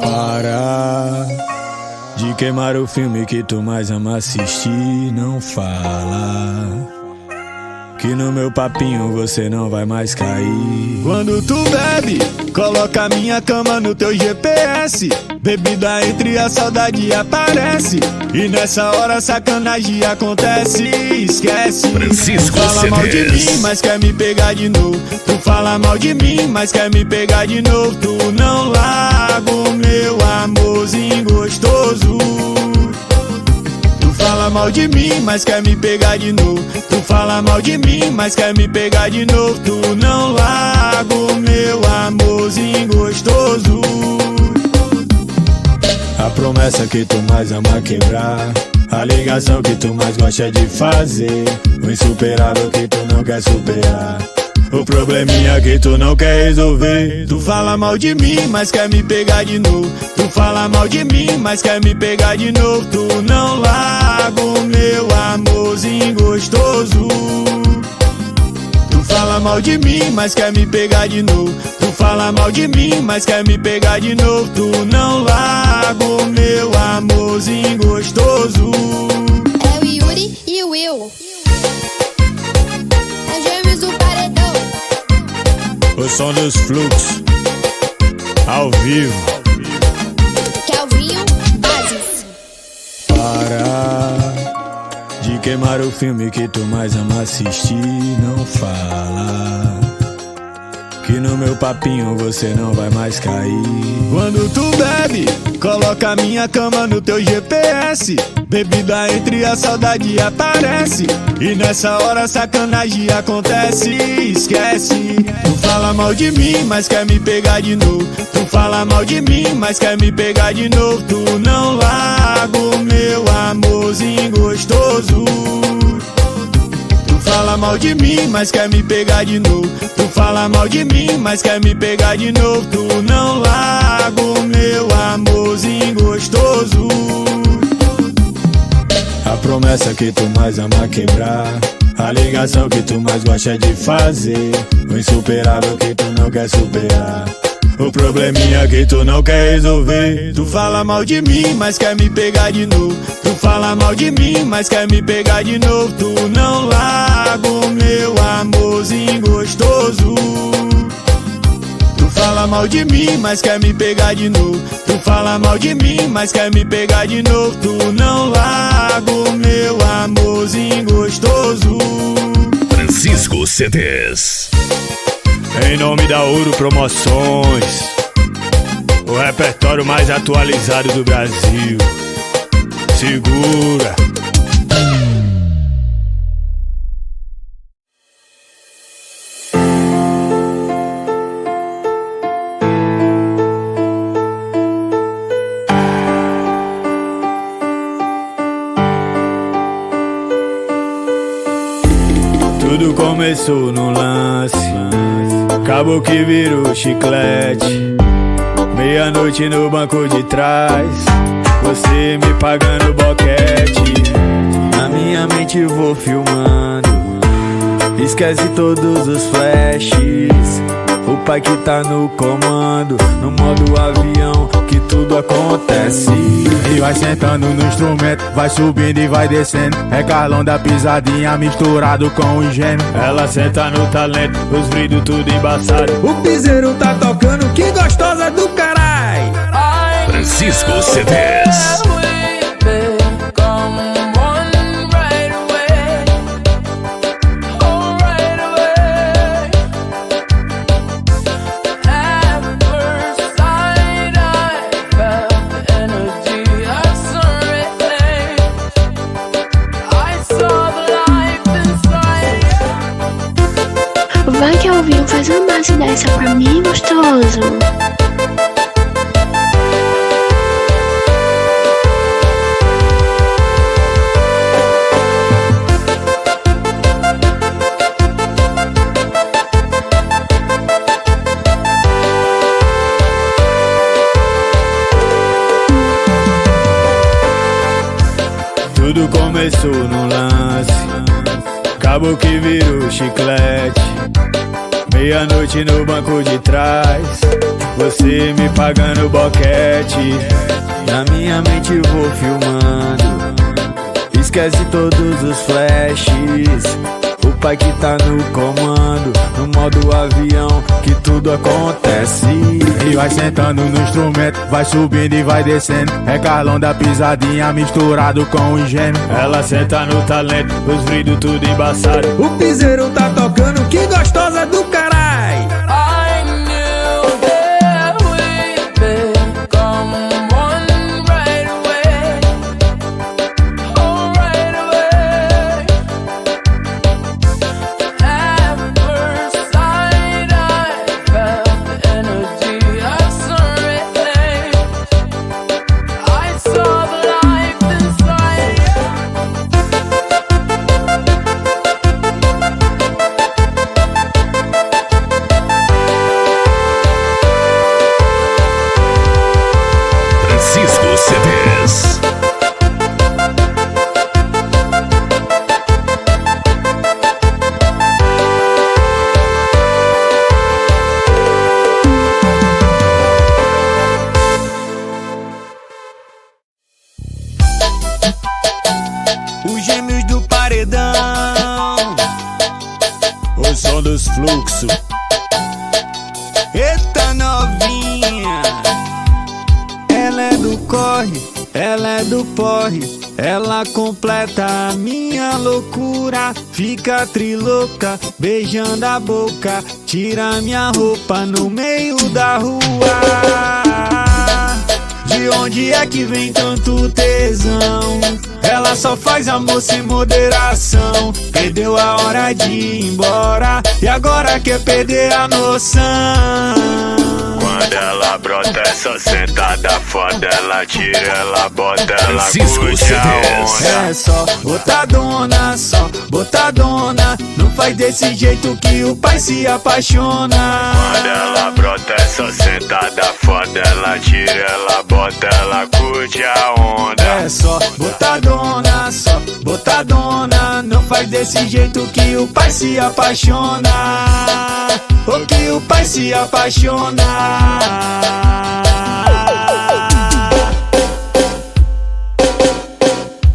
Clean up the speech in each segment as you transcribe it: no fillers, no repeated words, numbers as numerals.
Para de queimar o filme que tu mais ama assistir. Não fala que no meu papinho você não vai mais cair. Quando tu bebe, coloca minha cama no teu GPS. Bebida entre a saudade aparece, e nessa hora a sacanagem acontece. Esquece. Francisco Tu fala mal de mim, mas quer me pegar de novo. Tu fala mal de mim, mas quer me pegar de novo. Tu não larga o meu amorzinho gostoso. Tu fala mal de mim, mas quer me pegar de novo. Tu fala mal de mim, mas quer me pegar de novo. Tu não larga o meu amorzinho gostoso. A promessa que tu mais ama quebrar, a ligação que tu mais gosta de fazer, o insuperável que tu não quer superar, o probleminha que tu não quer resolver. Tu fala mal de mim, mas quer me pegar de novo. Tu fala mal de mim, mas quer me pegar de novo. Tu não larga o meu amorzinho gostoso. Tu fala mal de mim, mas quer me pegar de novo. Tu fala mal de mim, mas quer me pegar de novo. Tu não larga o meu amorzinho gostoso. É o Yuri e o Will. É gêmeos do paredão. O som dos fluxos, ao vivo. Kelvinho Bases. Para de queimar o filme que tu mais ama assistir. Não fala que no meu papinho você não vai mais cair. Quando tu bebe, coloca minha cama no teu GPS. Bebida entre a saudade aparece, e nessa hora a sacanagem acontece. Esquece. Tu fala mal de mim, mas quer me pegar de novo. Tu fala mal de mim, mas quer me pegar de novo. Tu não larga o meu amorzinho gostoso. Tu fala mal de mim, mas quer me pegar de novo. Tu fala mal de mim, mas quer me pegar de novo. Tu não larga o meu amorzinho gostoso. A promessa que tu mais ama quebrar, a ligação que tu mais gosta de fazer, o insuperável que tu não quer superar, o probleminha que tu não quer resolver. Tu fala mal de mim, mas quer me pegar de novo. Tu fala mal de mim, mas quer me pegar de novo. Tu não larga o meu amorzinho gostoso. Tu fala mal de mim, mas quer me pegar de novo. Tu fala mal de mim, mas quer me pegar de novo. Tu não larga o meu amorzinho gostoso. Francisco CDs. Em nome da Ouro Promoções, o repertório mais atualizado do Brasil. Segura. Tudo começou no lance, acabou que virou chiclete. Meia-noite no banco de trás, você me pagando boquete. Na minha mente vou filmando, esquece todos os flashes. O pai que tá no comando, no modo avião, que tudo acontece. E vai sentando no instrumento, vai subindo e vai descendo. É Carlão da pisadinha misturado com o gêmeo. Ela senta no talento, os brilhos tudo embaçado. O piseiro tá tocando, que gostosa do carai. Francisco CDs. Vai que eu vi, faz uma base dessa pra mim, gostoso. Tudo começou no lance, acabou que virou chiclete. Meia-noite no banco de trás, você me pagando boquete. Na minha mente vou filmando, esquece todos os flashes. O pai que tá no comando, no modo avião, que tudo acontece. E vai sentando no instrumento, vai subindo e vai descendo. É Carlão da pisadinha misturado com o gêmeo. Ela senta no talento, os brilhos tudo embaçado. O piseiro tá tocando, que gostosa do carai. Francisco CDs. Os gêmeos do paredão, o som dos fluxos. Eita novinha, ela é do corre, ela é do porre. Ela completa a minha loucura. Fica trilouca, beijando a boca. Tira minha roupa no meio da rua. De onde é que vem tanto tesão? Ela só faz amor sem moderação. Perdeu a hora de ir embora e agora quer perder a noção. Quando ela brota, é só sentada foda. Ela tira, ela bota, ela Francisco curte a CDs. onda. É só botadona, só botadona. Não faz desse jeito que o pai se apaixona. Quando ela brota, é só sentada foda. Ela tira, ela bota, ela curte a onda. É só botadona. Não faz desse jeito que o pai se apaixona. Ou que o pai se apaixona.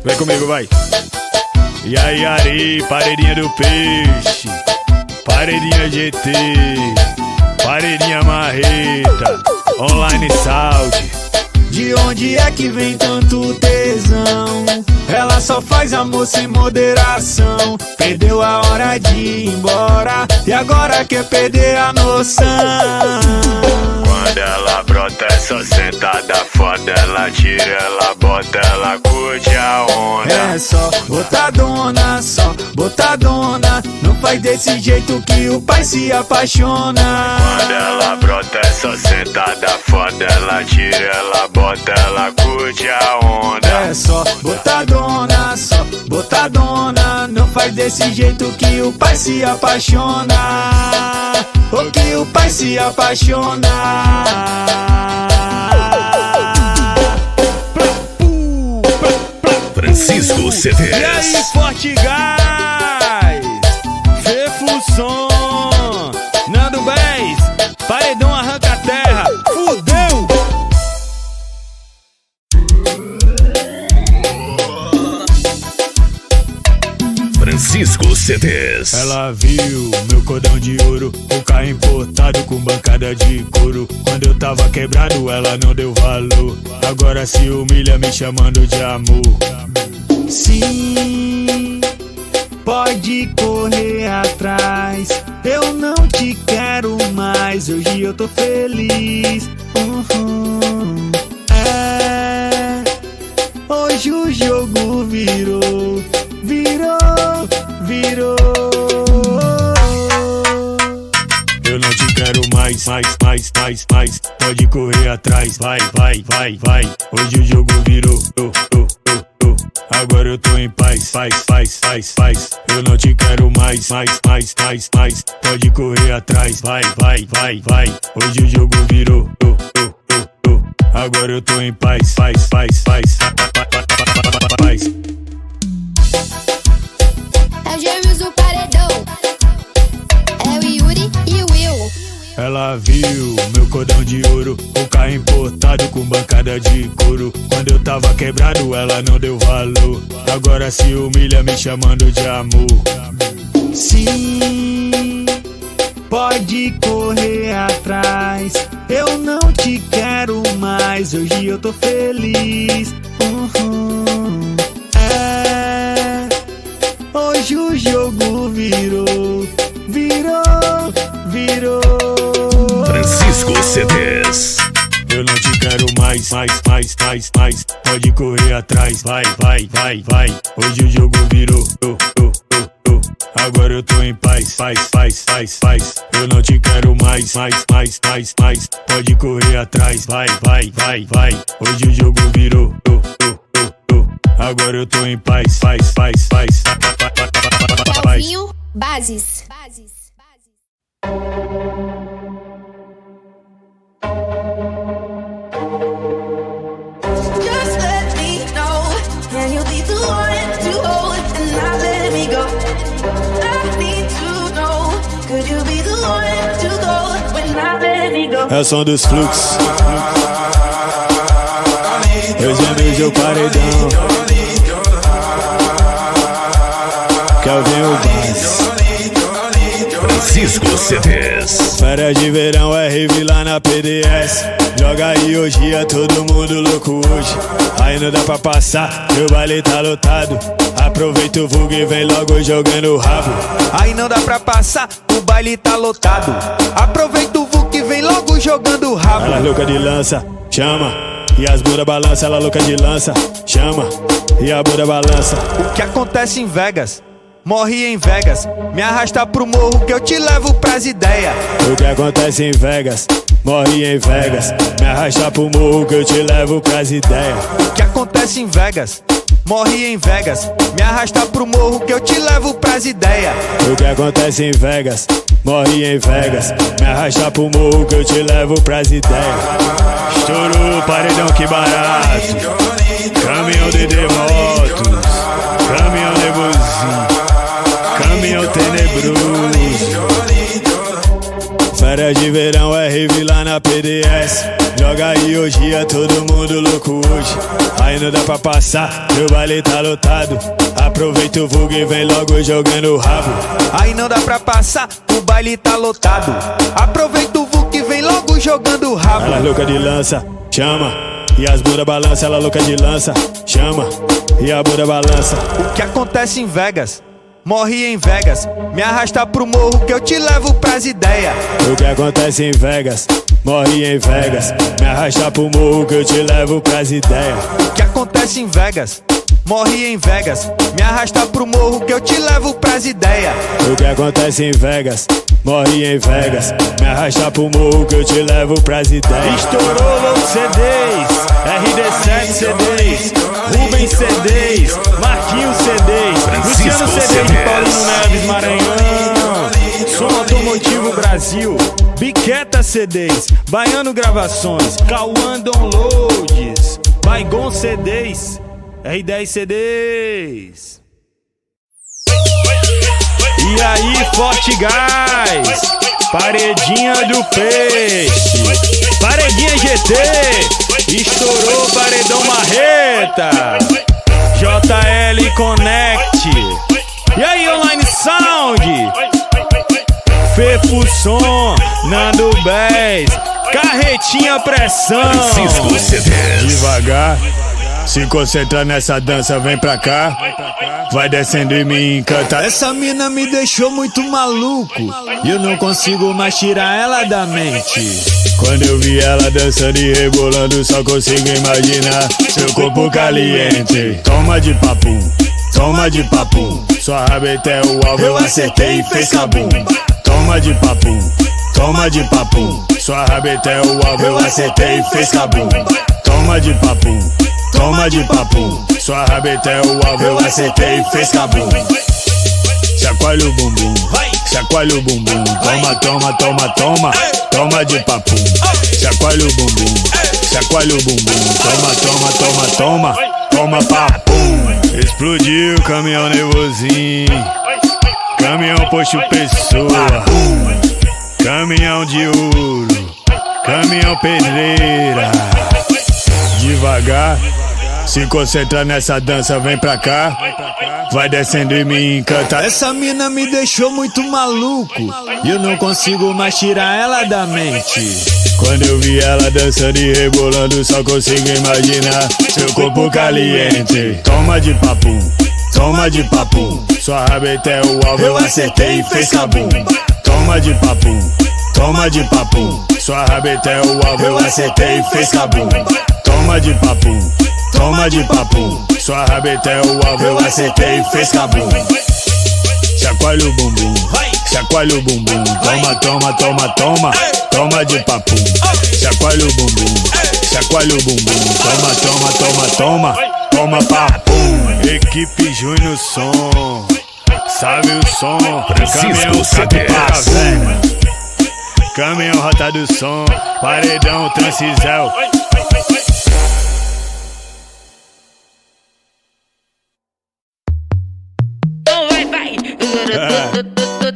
Vem comigo, vai. E aí, Ari, paredinha do peixe, paredinha GT, paredinha marreta, online saúde. De onde é que vem tanto tesão? Ela só faz amor sem moderação. Perdeu a hora de ir embora e agora quer perder a noção. Quando ela brota, é só sentada foda. Ela tira, ela bota, ela curte a onda. É só botadona. Não faz desse jeito que o pai se apaixona. Quando ela brota, é só sentada foda. Ela tira, ela bota, ela curte a onda. É só botadona. Não faz desse jeito que o pai se apaixona. Ou que o pai se apaixona. Francisco CDs. E aí, Forte Gás, Fefusson, Nando Bez, Paredão arranca a terra. Fudeu! Francisco CDs. Ela viu meu cordão de ouro, o carro importado com bancada de couro. Quando eu tava quebrado, ela não deu valor. Agora se humilha me chamando de amor. Sim, pode correr atrás. Eu não te quero mais. Hoje eu tô feliz. É, hoje o jogo virou. Eu não te quero mais. Pode correr atrás. Vai. Hoje o jogo virou. Agora eu tô em paz. Eu não te quero mais. Pode correr atrás. Vai. Hoje o jogo virou. Agora eu tô em paz. É o Gêmeos do Paredão. É o Yuri e o Will. Ela viu meu cordão de ouro, o carro importado com bancada de couro. Quando eu tava quebrado ela não deu valor, agora se humilha me chamando de amor. Sim, pode correr atrás, eu não te quero mais, hoje eu tô feliz. Hoje o jogo virou. Francisco CDs. Eu não te quero mais. Pode correr atrás, vai. Hoje o jogo virou. Agora eu tô em paz, faz. Eu não te quero mais. Pode correr atrás, vai. Hoje o jogo virou. Agora eu tô em paz, faz. Calvinho Bases. Just let me know, can you be the one to hold and not let me go? I need to know, could you be the one to go when I let me go? É o som dos fluxos. Eu já vejo o paredão. Calvinho Bases. Francisco CDs. Férias de verão é rave lá na PDS. Joga aí hoje, é todo mundo louco hoje. Aí não dá pra passar, que o baile tá lotado. Aproveita o vulgo e vem logo jogando o rabo. Aí não dá pra passar, o baile tá lotado. Aproveita o vulgo e vem logo jogando o rabo. Ela louca de lança, chama. E as bunda balança, ela louca de lança, chama. E a bunda balança. O que acontece em Vegas? Morre em Vegas, me arrasta pro morro que eu te levo pras ideias. O que acontece em Vegas? Morre em Vegas, me arrasta pro morro que eu te levo pras ideias. O que acontece em Vegas? Morre em Vegas, me arrasta pro morro que eu te levo pras ideias. O que acontece em Vegas? Morre em Vegas, me arrasta pro morro que eu te levo pras ideias. Estourou, paredão que barato. Caminhão de motos, caminhão negozinho, caminhão tenebroso. Férias de verão é rave lá na PDS. Joga aí hoje, é todo mundo louco hoje. Aí não dá pra passar, meu baile tá lotado. Aproveita o vulgo e vem logo jogando o rabo. Aí não dá pra passar, o baile tá lotado. Aproveita o vulgo e vem logo jogando o rabo. Ela louca de lança, chama. E as bunda balança, ela louca de lança, chama. E a bunda balança. O que acontece em Vegas? Morre em Vegas, me arrasta pro morro que eu te levo pras ideias. O que acontece em Vegas? Morre em Vegas, me arrasta pro morro que eu te levo pras ideias. O que acontece em Vegas? Morre em Vegas, me arrasta pro morro que eu te levo pras ideias. O que acontece em Vegas? Morre em Vegas, me arrasta pro morro que eu te levo pras ideias. Estourou louco CDs, RD7 CDs, Rubens CDs, Marquinhos CDs, Luciano CDs de Paulinho Neves Maranhão, Som Automotivo Brasil, Biqueta CDs, Baiano Gravações, Cauã Downloads, Baigon CDs, R10 CDs. E aí, Forte Gás, Paredinha do Peixe, Paredinha GT, estourou Paredão Marreta, JL Connect. E aí, Online Sound, Fefo Som, Nando Bez, Carretinha Pressão. Francisco CDs. Devagar, se concentra nessa dança, vem pra cá. Vai descendo e me encanta. Essa mina me deixou muito maluco e eu não consigo mais tirar ela da mente. Quando eu vi ela dançando e rebolando, só consigo imaginar seu corpo caliente. Toma de papum, toma de papum. Sua rabeta é o alvo, eu acertei e fez cabum. Toma de papum, toma de papum. Sua rabeta é o alvo, eu acertei e fez cabum. Toma de papum, toma de papum. Sua rabeta é o alvo, eu acertei e fez cabum. Chacoalha o bumbum, chacoalha o bumbum. Toma, toma, toma, toma, toma de papum. Chacoalha o bumbum, chacoalha o bumbum. Toma, toma, toma, toma, toma papum. Explodiu o caminhão nervosinho, caminhão posto pessoa, caminhão paredão de ouro, caminhão pedreira. Devagar, se concentra nessa dança, vem pra cá. Vai descendo e me encanta. Essa mina me deixou muito maluco e eu não consigo mais tirar ela da mente. Quando eu vi ela dançando e rebolando, só consigo imaginar seu corpo caliente. Toma de papum, toma de papum. Sua rabeta é o alvo, eu acertei e fez cabum. Toma de papum, toma de papum. Sua rabeta é o alvo, eu acertei e fez cabum. Toma de papum, toma de papum. Sua rabeta é o alvo, eu acertei e fez cabum. Chacoalha o bumbum, chacoalha o bumbum. Toma, toma, toma, toma, toma de papum. Chacoalha o bumbum, chacoalha o bumbum. Toma, toma, toma, toma, toma papum. Equipe Júnior Som, sabe o som. Caminhão CDs. Caminhão Rota do Som, paredão Transisel.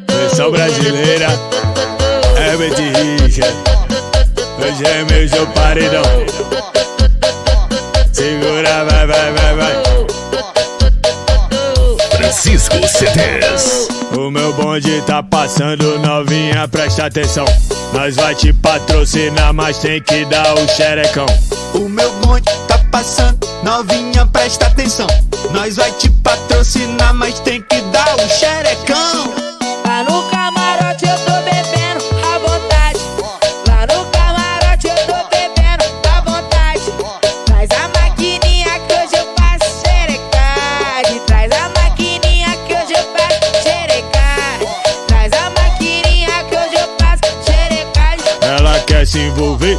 Versão brasileira, Herbert Richard. Hoje é meu seu paredão. Segura, vai, vai, vai, vai. Francisco CDs. O meu bonde tá passando, novinha, presta atenção. Nós vai te patrocinar, mas tem que dar o xerecão. O meu bonde tá passando, novinha, presta atenção. Nós vai te patrocinar, mas tem que dar o xerecão. Lá no camarote eu tô bebendo à vontade. Lá no camarote eu tô bebendo à vontade. Traz a maquininha que hoje eu faço xerecade. Traz a maquininha que hoje eu faço xerecade. Traz a maquininha que hoje eu faço xerecade. Ela quer se envolver,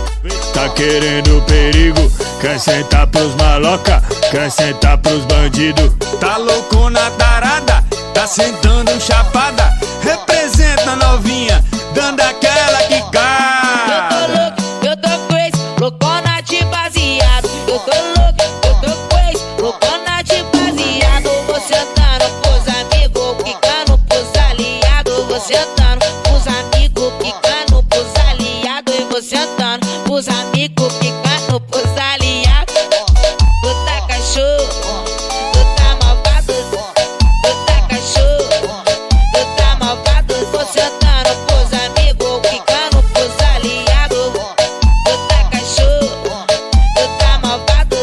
tá querendo perigo. Quer sentar pros maloca, quer sentar pros bandidos. Tá louco na tarada, tá sentando chapada. Representa novinha, dando aquela que cai. Eu tô louco, eu tô crazy, loucona de baseado. Eu tô louco, eu tô crazy, loucona de baseado. Vou sentando pros amigos, quicando pros aliados. Vou sentando pros amigos, quicando pros aliados. E vou sentando pros amigos, quicando pros aliados. Tu tá cachorro, tu tá malvado. Tu tá cachorro, tu tá malvado. Vou sentando pros amigos, quicando pros aliados. Tu tá cachorro, tu tá malvado.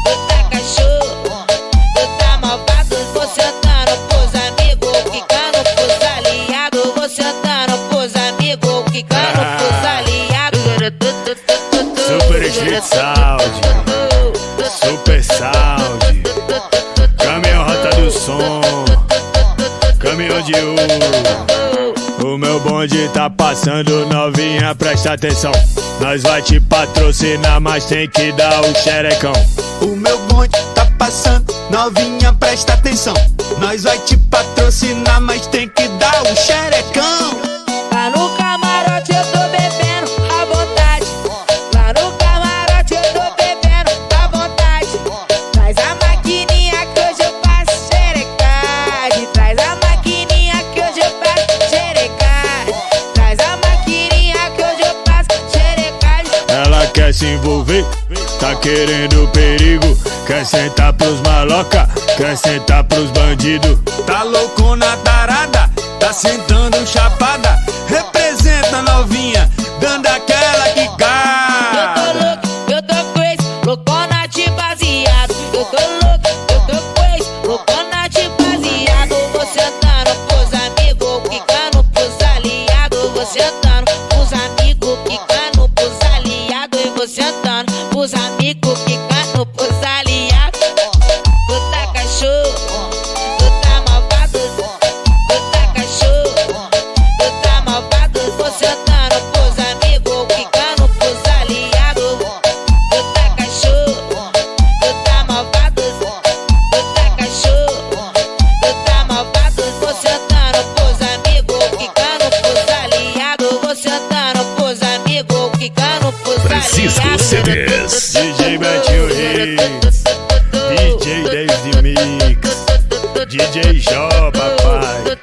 Tu tá cachorro, tu tá malvado. Vou sentando pros amigos, quicando pros aliados. Vou sentando pros amigos, quicando pros aliados. Super Street Sound, Super Sound. Caminhão Rota do Som, caminhão de ouro. O meu bonde tá passando, novinha, presta atenção. Nós vai te patrocinar, mas tem que dar o xerecão. O meu bonde tá passando, novinha, presta atenção. Nós vai te patrocinar, mas tem que dar o xerecão. Lá no camarote eu tô bebendo à vontade. Lá no camarote eu tô bebendo à vontade. Traz a maquininha que hoje eu faço xerecade. Traz a maquininha que hoje eu faço xerecade. Traz a maquininha que hoje eu faço xerecade. Ela quer se envolver, tá querendo perigo. Quer sentar pros maloca, quer sentar pros bandidos. Tá louco na tarada, tá sentando chapada. Representa novinha, dando aquela que cai. Eu tô louco, eu tô crazy, loucona de baseado. Eu tô louco, eu tô crazy, loucona de baseado. Vou sentando pros amigos, quicando pros aliados. Vou sentando pros amigos, quicando pros aliados. E vou sentando pros amigos, quicando pros aliados. Tu tá cachorro, tu tá malvado. Tu tá cachorro, tu tá malvado. Vou sentando pros amigos, quicando pros aliados. Tu tá cachorro, tu tá malvado. Tu tá cachorro, tu tá malvado. Vou sentando pros amigos, quicando pros aliados. Vou sentando pros amigos, quicando pros Francisco aliados. CDs. DJ Betinho Hits, DJ David Mix, DJ Jó, papai.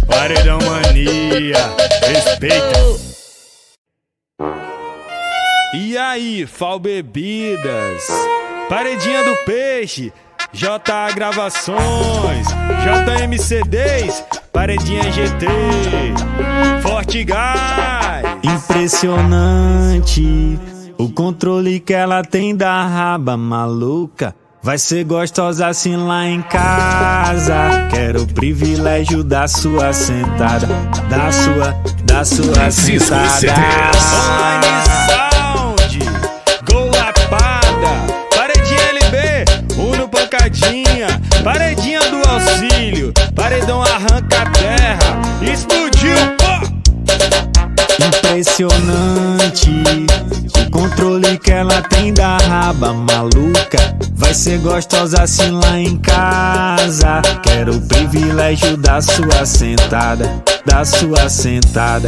Paredão Mania, respeita. E aí, Fal Bebidas, Paredinha do Peixe, JA Gravações, JMCDs, Paredinha GT, Forte Gás. Impressionante o controle que ela tem da raba maluca. Vai ser gostosa assim lá em casa. Quero o privilégio da sua sentada, da sua sentada. Online Sound, Gol Lapada, Paredinha LB, Uno Pancadinha, Paredinha do Auxílio, Paredão arranca a terra, explodiu, pô! Impressionante o controle que ela tem da raba maluca. Vai ser gostosa assim lá em casa. Quero o privilégio da sua sentada, da sua sentada.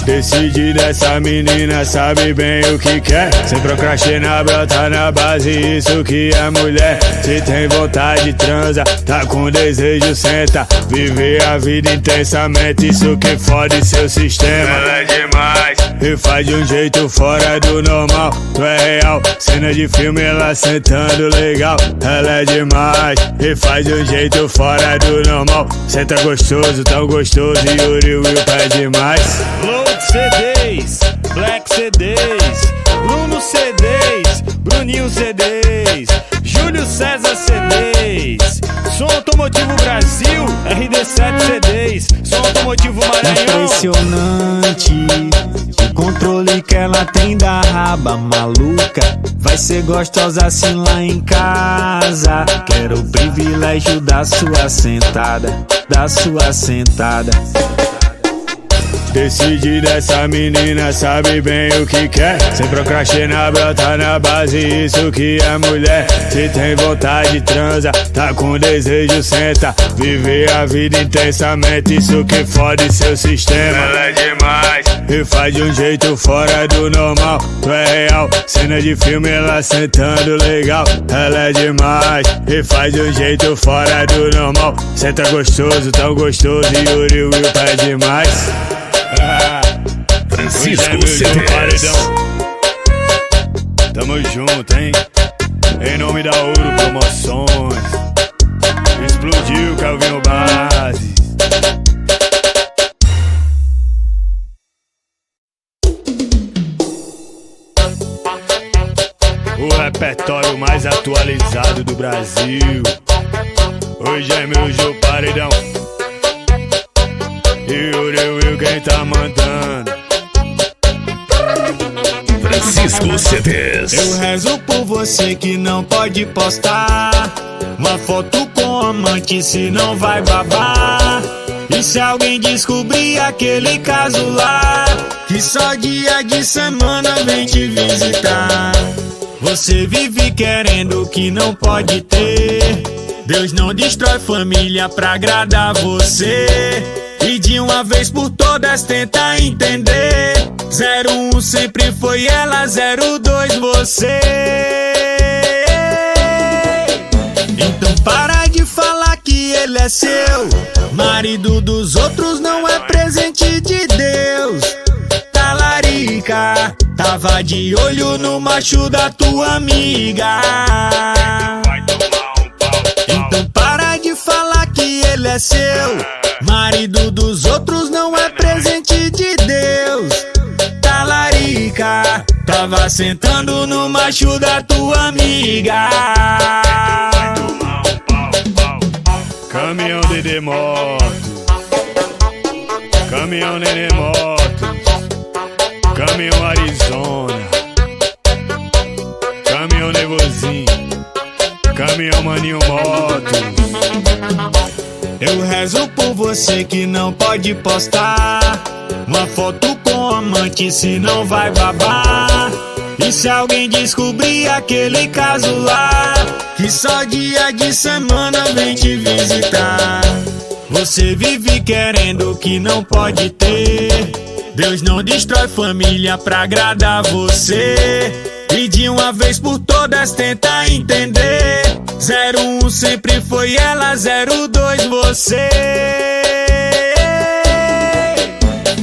Decide dessa menina, sabe bem o que quer. Sem procrastinar, brota na base, isso que é mulher. Se tem vontade, transa, tá com desejo, senta. Viver a vida intensamente, isso que fode seu sistema. Ela é demais e faz de um jeito fora do normal. Tu é real, cena de filme, ela sentando legal. Ela é demais e faz de um jeito fora do normal. Senta gostoso, tão gostoso, Yuri Will pede mais. CDs, Black CDs, Bruno CDs, Bruninho CDs, Júlio César CDs, Som Automotivo Brasil, RD7 CDs, Som Automotivo Maranhão. Impressionante o controle que ela tem da raba maluca. Vai ser gostosa assim lá em casa. Quero o privilégio da sua sentada, da sua sentada. Decide dessa menina, sabe bem o que quer. Sem procrastinar, brota na base, isso que é mulher. Se tem vontade, transa, tá com desejo, senta. Viver a vida intensamente, isso que fode seu sistema. Ela é demais e faz de um jeito fora do normal. Tu é real, cena de filme, ela sentando legal. Ela é demais e faz de um jeito fora do normal. Senta gostoso, tão gostoso, Yuri Will pede mais. Francisco CDs. Tamo junto, hein? Em nome da Ouro Promoções. Explodiu, Calvinho Base. O repertório mais atualizado do Brasil. Hoje é meu jogo paredão. Yuri Will quem tá mandando. Francisco CDs. Eu rezo por você que não pode postar uma foto com amante, se não vai babar. E se alguém descobrir aquele caso lá, que só dia de semana vem te visitar. Você vive querendo o que não pode ter. Deus não destrói família pra agradar você. E de uma vez por todas tenta entender. 01 sempre foi ela, 02 você. Então para de falar que ele é seu. Marido dos outros não é presente de Deus. Talarica, tava de olho no macho da tua amiga. Então para de falar que ele é seu. Marido dos outros não é presente de Deus. Talarica, tava sentando no macho da tua amiga. Caminhão Dedê Motos, caminhão Nenê Motos, caminhão Arizona, caminhão Nevozinho, caminhão Maninho Motos. Eu rezo por você que não pode postar uma foto com amante, se não vai babar. E se alguém descobrir aquele caso lá, que só dia de semana vem te visitar. Você vive querendo o que não pode ter. Deus não destrói família pra agradar você. E de uma vez por todas tenta entender. 01 sempre foi ela, 02 você.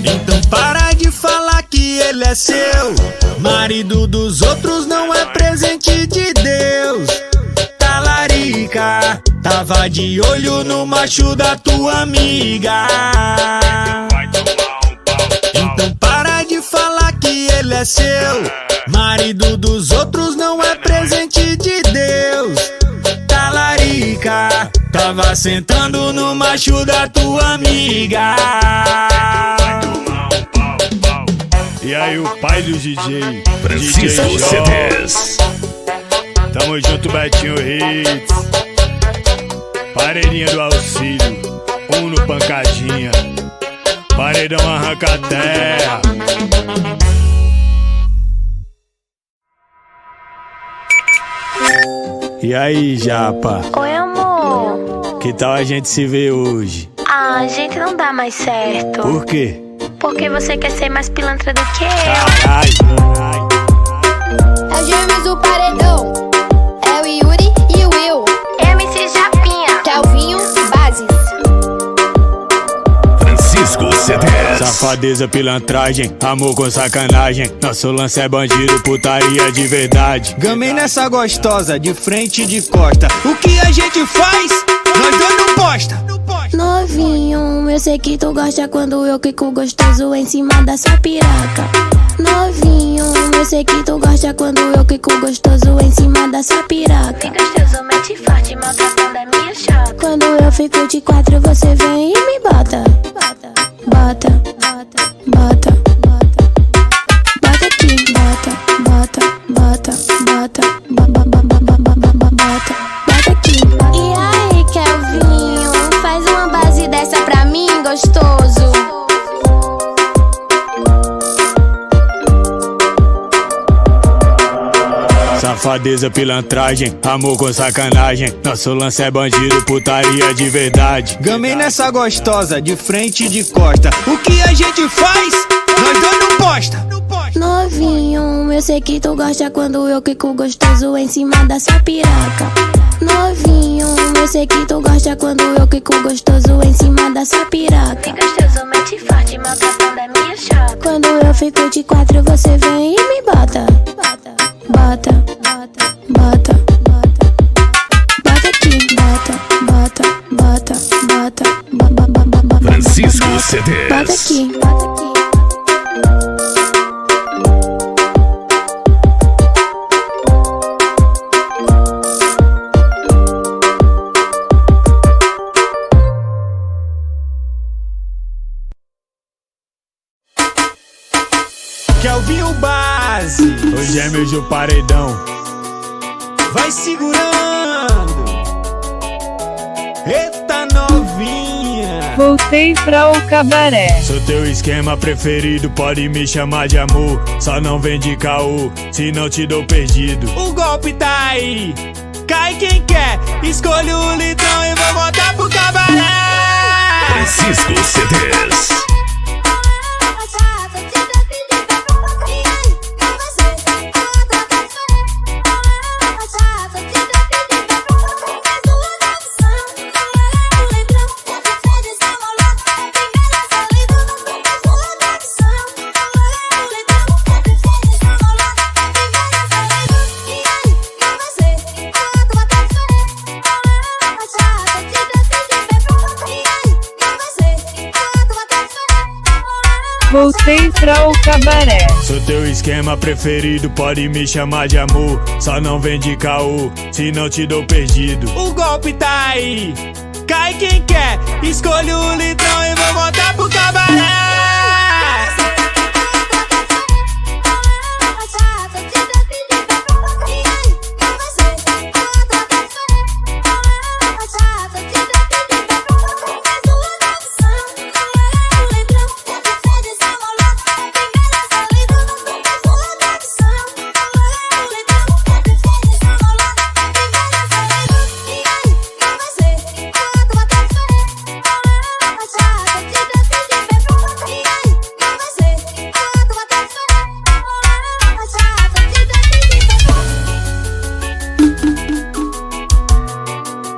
Então para de falar que que ele é seu. Marido dos outros não é presente de Deus. Talarica, tava de olho no macho da tua amiga. Então para de falar que ele é seu. Marido dos outros não é presente de Deus. Talarica, tava sentando no macho da tua amiga. E aí o pai do DJ, Francisco DJ CDs. Tamo junto, Betinho Hits. Paredinha do auxílio, no pancadinha. Paredão arranca a terra. E aí, japa? Oi, amor. Que tal a gente se ver hoje? Ah, a gente não dá mais certo. Por quê? Porque você quer ser mais pilantra do que eu. Caralho. É o James do Paredão. É o Yuri e o Will. MC Japinha. Kelvinho, Bases. Francisco CDs. Safadeza, pilantragem, amor com sacanagem. Nosso lance é bandido, putaria de verdade. Gamei nessa gostosa, de frente e de costa. O que a gente faz? Nós dois não posta. Novinho, eu sei que tu gosta quando eu quico gostoso em cima da sua piroca. Novinho, eu sei que tu gosta quando eu quico gostoso em cima da sua piroca. Gostoso, mete forte, maltratando a minha choca. Quando eu fico de quatro, você vem e me bota. Bota, bota, bota, bota. Bota aqui, bota, bota, bota, bota, bota. Bota aqui. E aí, Kelvinho, faz uma base dessa pra mim, gostoso. Safadeza, pilantragem, amor com sacanagem. Nosso lance é bandido, putaria de verdade. Gamei nessa gostosa, de frente e de costa. O que a gente faz? Nós dois não posta. Novinho, eu sei que tu gosta quando eu quico gostoso em cima da sua piroca. Novinho, eu sei que tu gosta quando eu quico gostoso em cima da sua piroca. Gostoso, mete forte, maltratando a minha choca. Quando eu fico de quatro, você vem e me bota. Bota, bota, bota, bota. Bota aqui, bota, bota, bota, bota. Francisco Bota CDs. aqui, bota aqui. Kelvinho Base, Os gêmeos do paredão. vai segurando. Eita novinha. Voltei pra o cabaré. Sou teu esquema preferido, pode me chamar de amor. Só não vem de caô, senão te dou perdido. O golpe tá aí, cai quem quer. Escolho o litrão e vou voltar pro cabaré. Francisco CDs. Voltei pra o cabaré. Sou teu esquema preferido, pode me chamar de amor. Só não vem de caô, senão te dou perdido. O golpe tá aí, cai quem quer. Escolho o litrão e vou voltar pro cabaré.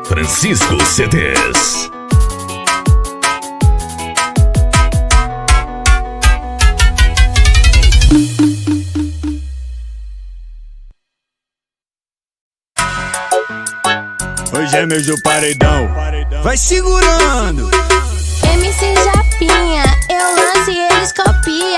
Francisco CDs. os gêmeos do paredão. Vai segurando. MC Japinha, eu lanço e eles copiam.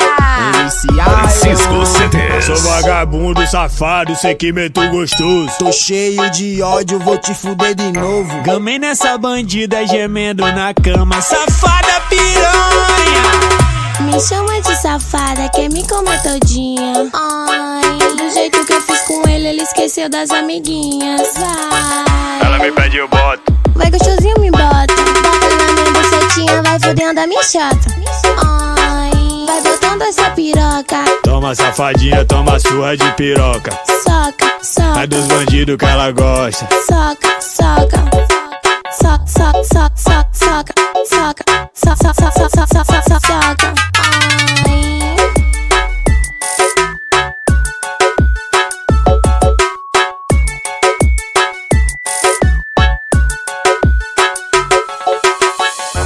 Francisco CDs. Sou vagabundo, safado, sei que meto gostoso. Tô cheio de ódio, vou te fuder de novo. Gamei nessa bandida gemendo na cama, safada piranha. Me chama de safada, quer me comer todinha. Ai, do jeito que eu fiz com ele esqueceu das amiguinhas. Vai, Ela me pede, eu boto. vai gostosinho, me bota. Bota na minha bucetinha, vai fudendo a minha chata. Ai, vai botando essa piroca. Toma safadinha, toma surra de piroca. Soca, soca. É dos bandidos que ela gosta. Soca, soca. Soca, soca, soca, soca, soca. Soca, soca, soca, soca, soca, soca, soca. Ai.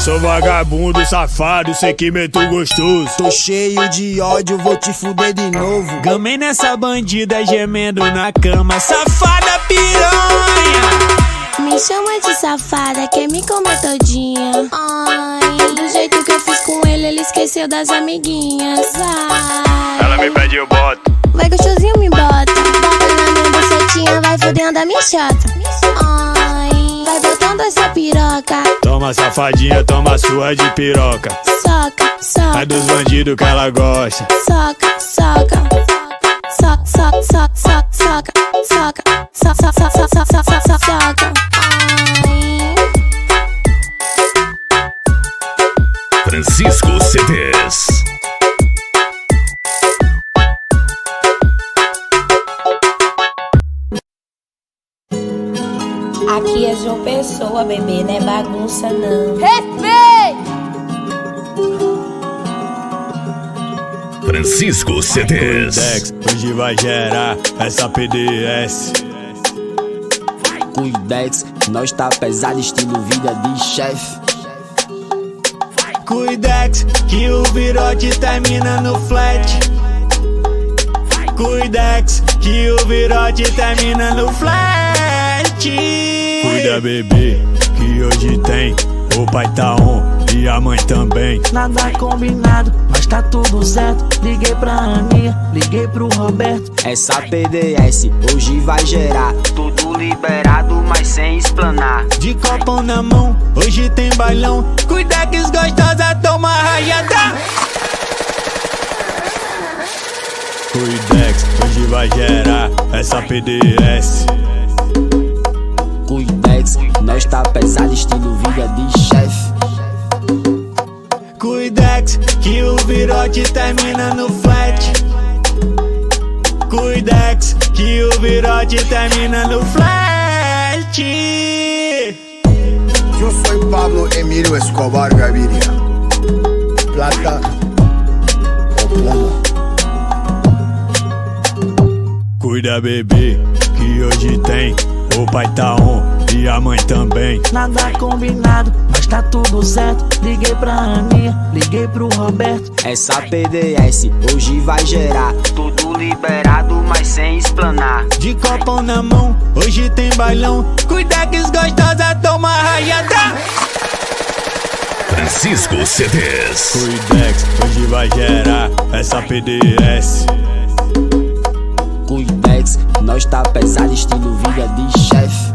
Sou vagabundo, safado, sei que meto gostoso. Tô cheio de ódio, vou te fuder de novo. Gamei nessa bandida gemendo na cama, safada piranha. Me chama de safada, quer me comer todinha. Ai, do jeito que eu fiz com ele esqueceu das amiguinhas. Vai, Ela me pede, eu boto. vai gostosinho, me bota. Bota na minha bucetinha, vai fudendo a minha chata. Ai, vai botando essa piroca. Toma safadinha, toma surra de piroca. Soca, É soca. dos bandidos que ela gosta. Soca, soca. Soca, soca, soca, soca, soca. Soca, soca, soca, soca, soca, soca, soca. Ai. Francisco CDs. Aqui é João Pessoa, bebê, não é bagunça não. Francisco CDs. Dex, hoje vai gerar essa PDS. Cuidex, nós tá pesado, estilo vida de chefe. Cuidex, que o virote termina no flat. Cuidex, que o virote termina no flat. Cuida, bebê, que hoje tem. O pai tá on e a mãe também. Nada combinado, mas tá tudo certo. Liguei pra Aninha, liguei pro Roberto. Essa PDS hoje vai gerar tudo liberado, mas sem explanar. De copão na mão, hoje tem bailão. Cuidex gostosa, toma raiada. Cuidex, hoje vai gerar essa PDS. Cuidex, nós tá pesado, estilo vida de chefe. Cuidex, que o virote termina no flat. Cuidex, que o virote termina no flat. Yo soy Pablo Emilio Escobar Gaviria. Plata o plomo. Cuida, bebê, que hoje tem. O pai tá on e a mãe também. Nada combinado, mas tá tudo certo. Liguei pra Aninha, liguei pro Roberto. Essa PDS hoje vai gerar tudo liberado, mas sem explanar. De copão na mão, hoje tem bailão. Cuidex gostosa, toma raiada. Francisco CDs. Cuidex, hoje vai gerar essa PDS. Cuidex, nós tá pesado, estilo vida de chefe.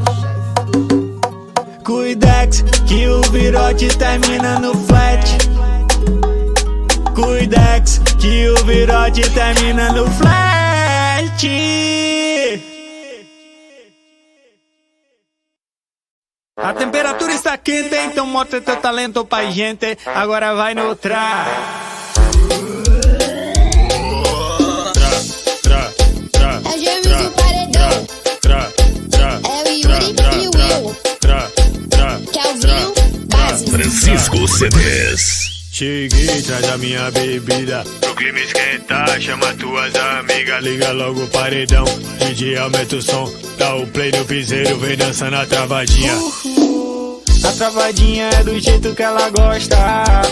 Cuidex, que o virote termina no flat. Cuidex, que o virote termina no flat. A temperatura está quente, então mostra teu talento pra gente. Agora vai no tra. É o Gêmeos do Paredão. É o Yuri e o Will. Kelvinho, base. Francisco CDs. Cheguei, traz a minha bebida. Pro clima esquentar, chama tuas amigas. Liga logo o paredão, DJ aumenta o som. Dá o play no piseiro, vem dançando a travadinha. A travadinha é do jeito que ela gosta.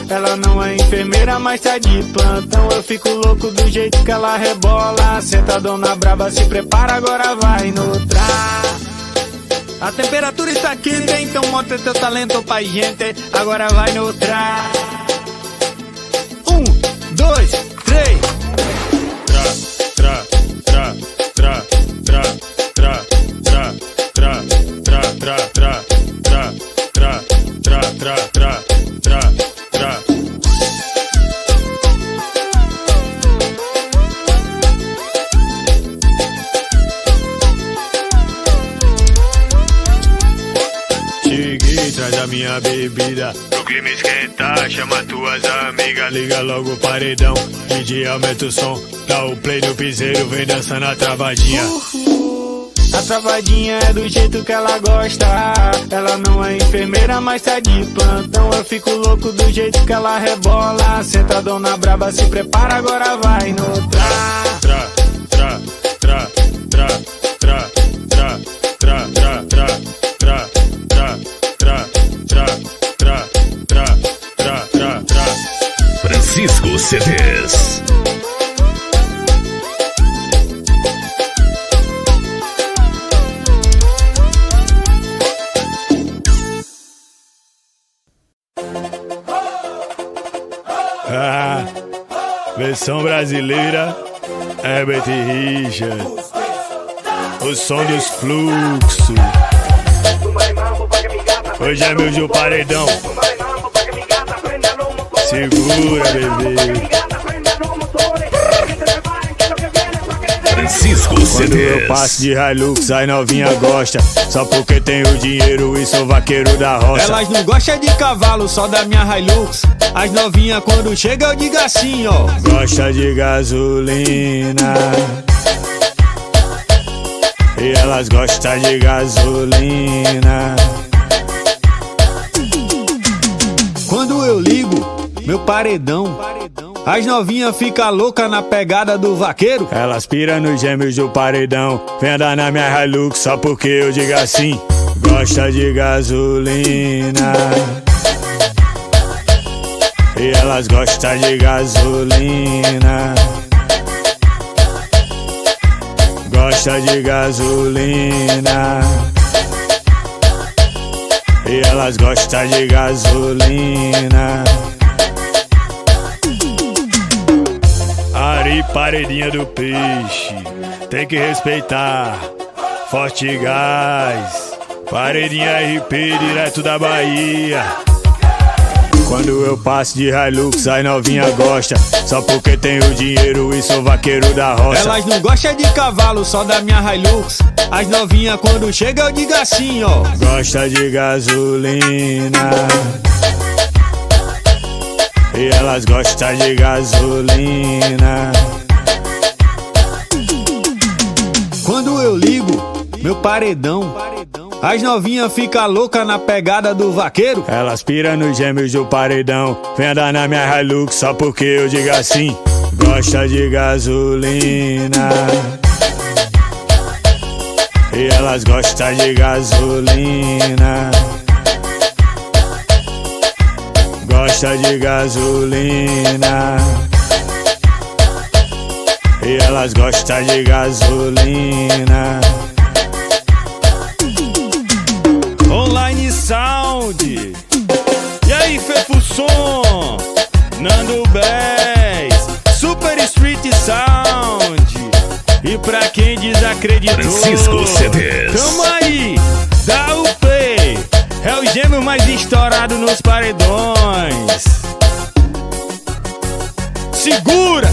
Ela não é enfermeira, mas tá de plantão. Eu fico louco do jeito que ela rebola. Sentadão na braba, se prepara, agora vai no tra. A temperatura está quente, então mostra teu talento pra gente. Agora vai no tra. 1, 2, 3. Tra, tra, tra, tra, tra, tra, tra, tra, tra, tra, tra, tra, tra, tra, tra, tra, tra. Cheguei, traz a minha bebida. Pro clima esquentar, chama tuas amigas. Liga logo o paredão, DJ aumenta o som. Dá o play no piseiro, vem dançando a travadinha. A travadinha é do jeito que ela gosta. Ela não é enfermeira, mas tá de plantão. Eu fico louco do jeito que ela rebola. Sentadão na braba, se prepara, agora vai no tra. Tra, tra, tra, tra, tra, tra, tra, tra, tra, tra, tra, tra, tra, tra, tra, tra, tra, tra. Francisco CDs. Versão brasileira, Herbert Richard. O som dos fluxos. Hoje é meu de paredão. Segura, bebê. Francisco Quando CDs. eu passo de Hilux, as novinha gosta. Só porque tenho dinheiro e sou vaqueiro da roça. Elas não gostam de cavalo, só da minha Hilux. As novinha quando chega eu digo assim, ó. Gosta de gasolina. E elas gostam de gasolina. Quando eu ligo meu paredão, as novinha fica louca na pegada do vaqueiro. Elas piram nos gêmeos do paredão. Vem andar na minha Hilux só porque eu digo assim. Gosta de gasolina. E elas gostam de gasolina. Gosta de gasolina. E elas gostam de gasolina. Ari, paredinha do peixe, tem que respeitar. Forte Gás, paredinha RP direto da Bahia. Quando eu passo de Hilux, as novinha gosta. Só porque tenho dinheiro e sou vaqueiro da roça. Elas não gostam de cavalo, só da minha Hilux. As novinha quando chega eu digo assim, ó. Gosta de gasolina. E elas gostam de gasolina. Quando eu ligo meu paredão, as novinha fica louca na pegada do vaqueiro. Elas piram nos gêmeos do paredão. Vem andar na minha Hilux só porque eu digo assim. Gosta de gasolina. E elas gostam de gasolina. Gosta de gasolina. E elas gostam de gasolina. Online Sound. E aí, Fefusson, Nando Bass, Super Street Sound. E pra quem desacreditou, Francisco CDs. tamo aí, dá o play. É o gêmeo mais estourado nos paredões. Segura!